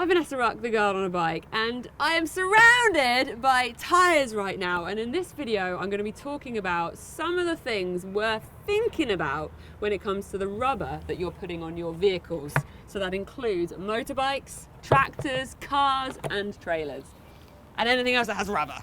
I'm Vanessa Ruck, the girl on a bike, and I am surrounded by tyres right now. And in this video, I'm going to be talking about some of the things worth thinking about when it comes to the rubber that you're putting on your vehicles. So that includes motorbikes, tractors, cars, and trailers, and anything else that has rubber.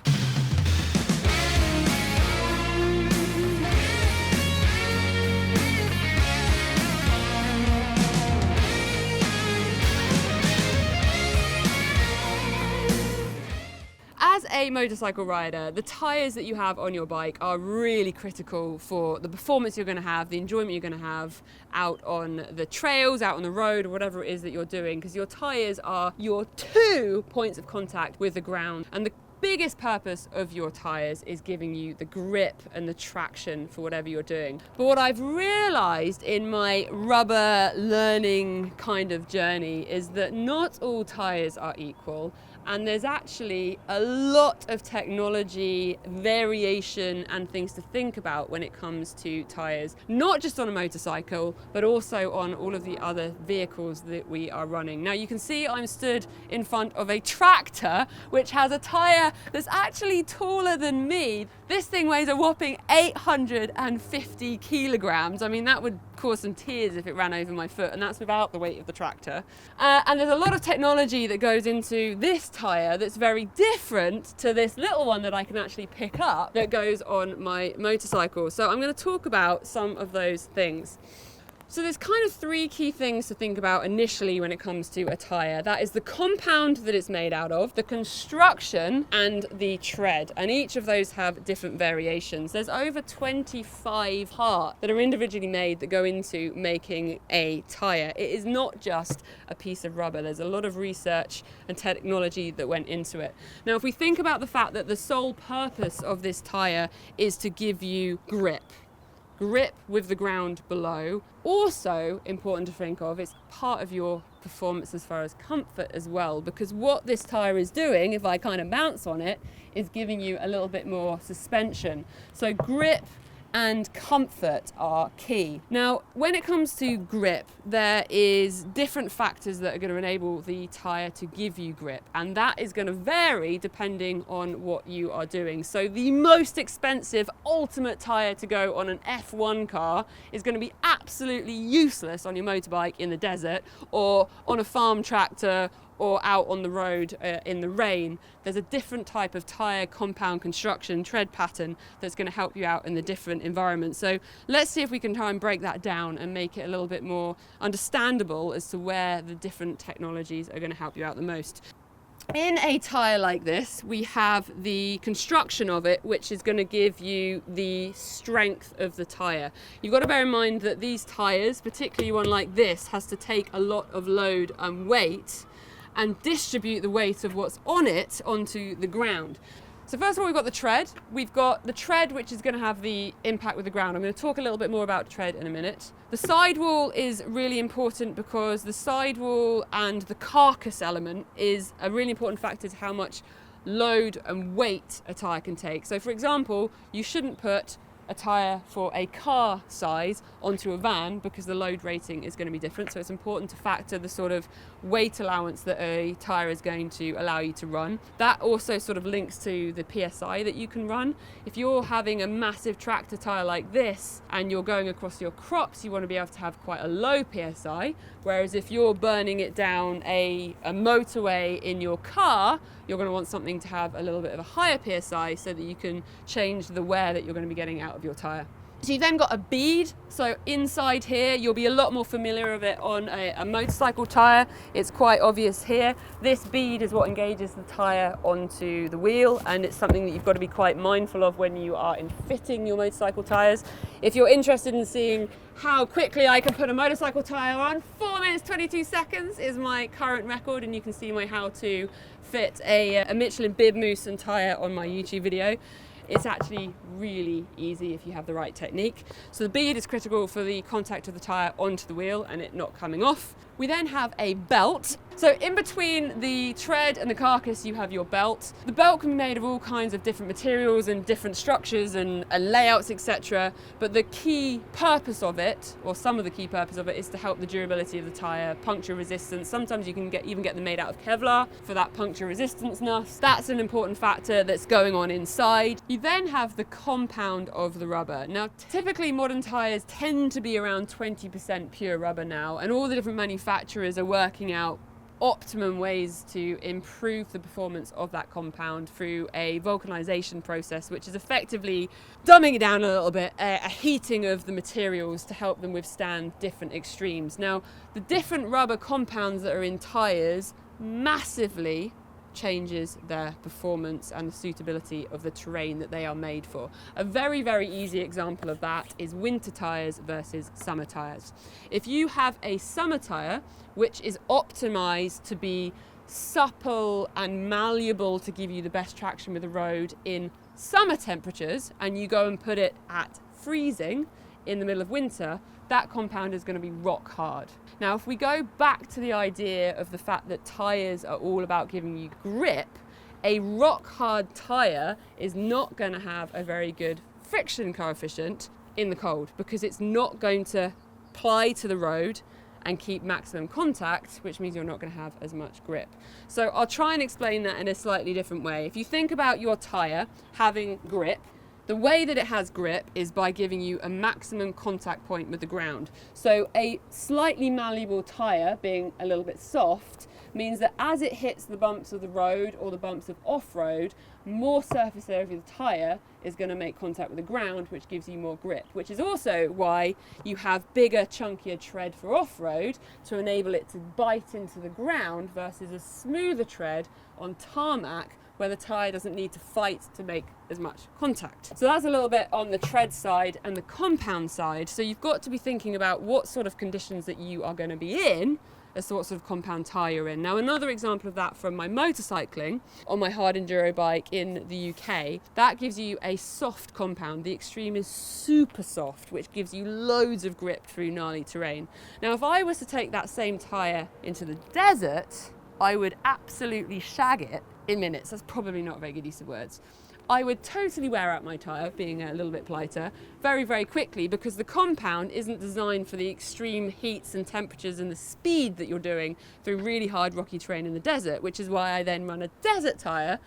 As a motorcycle rider, the tyres that you have on your bike are really critical for the performance you're going to have, the enjoyment you're going to have out on the trails, out on the road, or whatever it is that you're doing, because your tyres are your 2 points of contact with the ground. And the biggest purpose of your tyres is giving you the grip and the traction for whatever you're doing. But what I've realised in my rubber learning kind of journey is that not all tyres are equal. And there's actually a lot of technology, variation, and things to think about when it comes to tyres, not just on a motorcycle, but also on all of the other vehicles that we are running. Now you can see I'm stood in front of a tractor, which has a tyre that's actually taller than me. This thing weighs a whopping 850 kilograms. I mean, that would cause some tears if it ran over my foot, and that's without the weight of the tractor. And there's a lot of technology that goes into this tyre that's very different to this little one that I can actually pick up that goes on my motorcycle. So I'm going to talk about some of those things. So there's kind of 3 key things to think about initially when it comes to a tyre. That is the compound that it's made out of, the construction, and the tread. And each of those have different variations. There's over 25 parts that are individually made that go into making a tyre. It is not just a piece of rubber. There's a lot of research and technology that went into it. Now, if we think about the fact that the sole purpose of this tyre is to give you grip with the ground below. Also important to think of, it's part of your performance as far as comfort as well, because what this tyre is doing, if I kind of bounce on it, is giving you a little bit more suspension. So grip and comfort are key. Now, when it comes to grip, there is different factors that are going to enable the tyre to give you grip, and that is going to vary depending on what you are doing. So the most expensive ultimate tyre to go on an F1 car is going to be absolutely useless on your motorbike in the desert, or on a farm tractor, or out on the road in the rain. There's a different type of tyre compound construction, tread pattern, that's going to help you out in the different environments. So let's see if we can try and break that down and make it a little bit more understandable as to where the different technologies are going to help you out the most. In a tyre like this, we have the construction of it, which is going to give you the strength of the tyre. You've got to bear in mind that these tyres, particularly one like this, has to take a lot of load and weight and distribute the weight of what's on it onto the ground. So first of all, we've got the tread. We've got the tread, which is going to have the impact with the ground. I'm going to talk a little bit more about tread in a minute. The sidewall is really important because the sidewall and the carcass element is a really important factor to how much load and weight a tyre can take. So for example, you shouldn't put a tyre for a car size onto a van because the load rating is going to be different. So it's important to factor the sort of weight allowance that a tyre is going to allow you to run. That also sort of links to the PSI that you can run. If you're having a massive tractor tyre like this and you're going across your crops, you want to be able to have quite a low PSI. Whereas if you're burning it down a motorway in your car, you're going to want something to have a little bit of a higher PSI so that you can change the wear that you're going to be getting out of your tyre. So you've then got a bead. So inside here, you'll be a lot more familiar with it on a motorcycle tyre. It's quite obvious here. This bead is what engages the tyre onto the wheel, and it's something that you've got to be quite mindful of when you are fitting your motorcycle tyres. If you're interested in seeing how quickly I can put a motorcycle tyre on, 4 minutes 22 seconds is my current record, and you can see my how to fit a Michelin bib mousse and tyre on my YouTube video. It's actually really easy if you have the right technique. So the bead is critical for the contact of the tyre onto the wheel and it not coming off. We then have a belt. So in between the tread and the carcass, you have your belt. The belt can be made of all kinds of different materials and different structures and layouts, etc. But the key purpose of it, or some of the key purpose of it, is to help the durability of the tyre, puncture resistance. Sometimes you can even get them made out of Kevlar for that puncture resistance-ness. That's an important factor that's going on inside. You then have the compound of the rubber. Now, typically modern tyres tend to be around 20% pure rubber now, and all the different manufacturers are working out optimum ways to improve the performance of that compound through a vulcanization process, which is effectively dumbing it down a little bit, a heating of the materials to help them withstand different extremes. Now, the different rubber compounds that are in tyres massively changes their performance and the suitability of the terrain that they are made for. A very, very easy example of that is winter tyres versus summer tyres. If you have a summer tyre which is optimized to be supple and malleable to give you the best traction with the road in summer temperatures, and you go and put it at freezing in the middle of winter, that compound is going to be rock hard. Now, if we go back to the idea of the fact that tyres are all about giving you grip, a rock hard tyre is not going to have a very good friction coefficient in the cold, because it's not going to ply to the road and keep maximum contact, which means you're not going to have as much grip. So I'll try and explain that in a slightly different way. If you think about your tyre having grip, the way that it has grip is by giving you a maximum contact point with the ground. So a slightly malleable tyre, being a little bit soft, means that as it hits the bumps of the road or the bumps of off-road, more surface area of the tyre is going to make contact with the ground, which gives you more grip, which is also why you have bigger, chunkier tread for off-road to enable it to bite into the ground versus a smoother tread on tarmac, where the tyre doesn't need to fight to make as much contact. So that's a little bit on the tread side and the compound side. So you've got to be thinking about what sort of conditions that you are going to be in as to what sort of compound tyre you're in. Now, another example of that from my motorcycling on my hard enduro bike in the UK, that gives you a soft compound. The Extreme is super soft, which gives you loads of grip through gnarly terrain. Now, if I was to take that same tyre into the desert, I would absolutely shag it in minutes. That's probably not a very good use of words. I would totally wear out my tyre, being a little bit politer, very, very quickly, because the compound isn't designed for the extreme heats and temperatures and the speed that you're doing through really hard rocky terrain in the desert, which is why I then run a desert tyre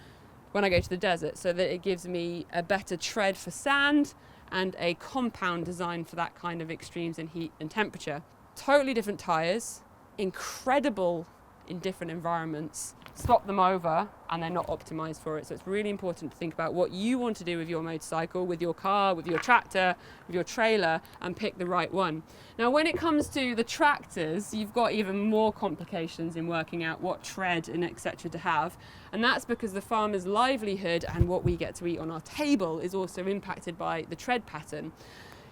when I go to the desert, so that it gives me a better tread for sand and a compound designed for that kind of extremes in heat and temperature. Totally different tyres, incredible in different environments, swap them over and they're not optimized for it. So it's really important to think about what you want to do with your motorcycle, with your car, with your tractor, with your trailer, and pick the right one. Now, when it comes to the tractors, you've got even more complications in working out what tread and etc. to have. And that's because the farmer's livelihood and what we get to eat on our table is also impacted by the tread pattern.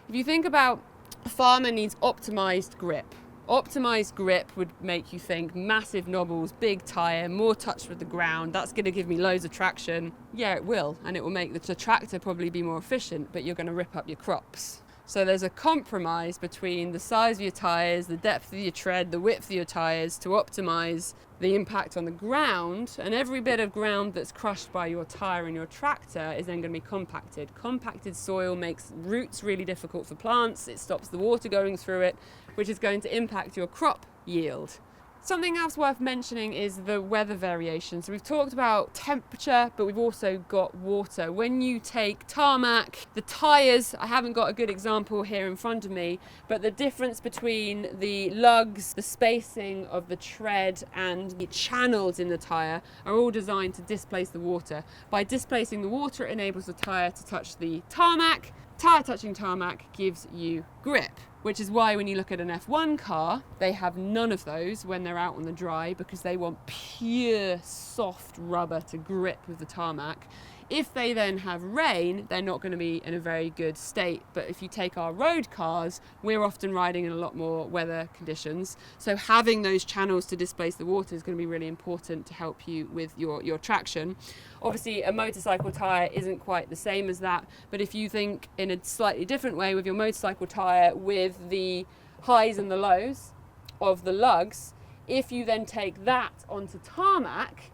If you think about a farmer needs optimized grip. Optimized grip would make you think massive knobbles, big tyre, more touch with the ground. That's going to give me loads of traction. Yeah, it will, and it will make the tractor probably be more efficient, but you're going to rip up your crops. So there's a compromise between the size of your tyres, the depth of your tread, the width of your tyres to optimise the impact on the ground, and every bit of ground that's crushed by your tyre and your tractor is then going to be compacted. Compacted soil makes roots really difficult for plants, it stops the water going through it, which is going to impact your crop yield. Something else worth mentioning is the weather variation. So we've talked about temperature, but we've also got water. When you take tarmac, the tyres, I haven't got a good example here in front of me, but the difference between the lugs, the spacing of the tread and the channels in the tyre are all designed to displace the water. By displacing the water, it enables the tyre to touch the tarmac. Tyre touching tarmac gives you grip, which is why when you look at an F1 car, they have none of those when they're out on the dry, because they want pure soft rubber to grip with the tarmac. If they then have rain, they're not going to be in a very good state. But if you take our road cars, we're often riding in a lot more weather conditions. So having those channels to displace the water is going to be really important to help you with your traction. Obviously, a motorcycle tyre isn't quite the same as that. But if you think in a slightly different way with your motorcycle tyre, with the highs and the lows of the lugs, If you then take that onto tarmac,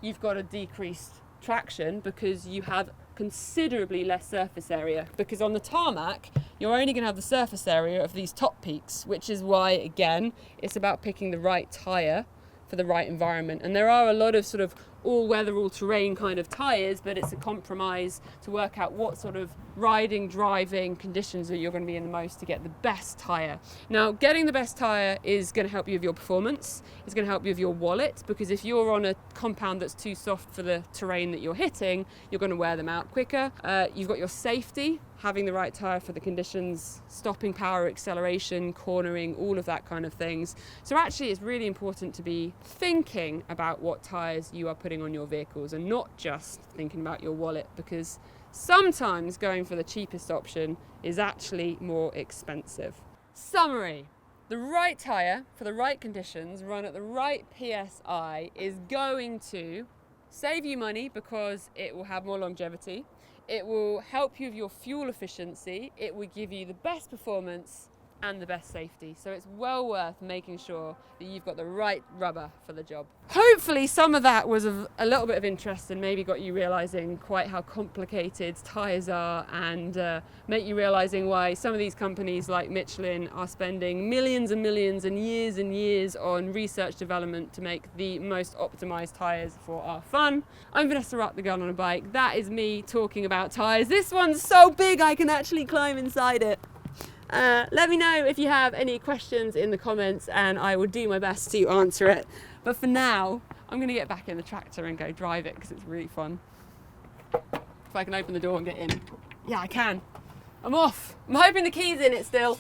you've got a decreased traction because you have considerably less surface area, because on the tarmac you're only going to have the surface area of these top peaks, which is why, again, it's about picking the right tyre for the right environment. And there are a lot of sort of all-weather, all-terrain kind of tyres, but it's a compromise to work out what sort of riding, driving conditions that you're going to be in the most to get the best tyre. Now, getting the best tyre is going to help you with your performance. It's going to help you with your wallet, because if you're on a compound that's too soft for the terrain that you're hitting, you're going to wear them out quicker. You've got your safety, having the right tyre for the conditions, stopping power, acceleration, cornering, all of that kind of things. So actually it's really important to be thinking about what tyres you are putting on your vehicles and not just thinking about your wallet, because sometimes going for the cheapest option is actually more expensive. Summary. The right tyre for the right conditions, run at the right PSI, is going to save you money because it will have more longevity. It will help you with your fuel efficiency. It will give you the best performance and the best safety. So it's well worth making sure that you've got the right rubber for the job. Hopefully some of that was of a little bit of interest and maybe got you realising quite how complicated tyres are, and make you realising why some of these companies like Michelin are spending millions and millions and years on research development to make the most optimised tyres for our fun. I'm Vanessa Rupp, the girl on a bike. That is me talking about tyres. This one's so big I can actually climb inside it. Let me know if you have any questions in the comments and I will do my best to answer it. But for now, I'm going to get back in the tractor and go drive it because it's really fun. If I can open the door and get in. Yeah, I can. I'm off. I'm hoping the key's in it still.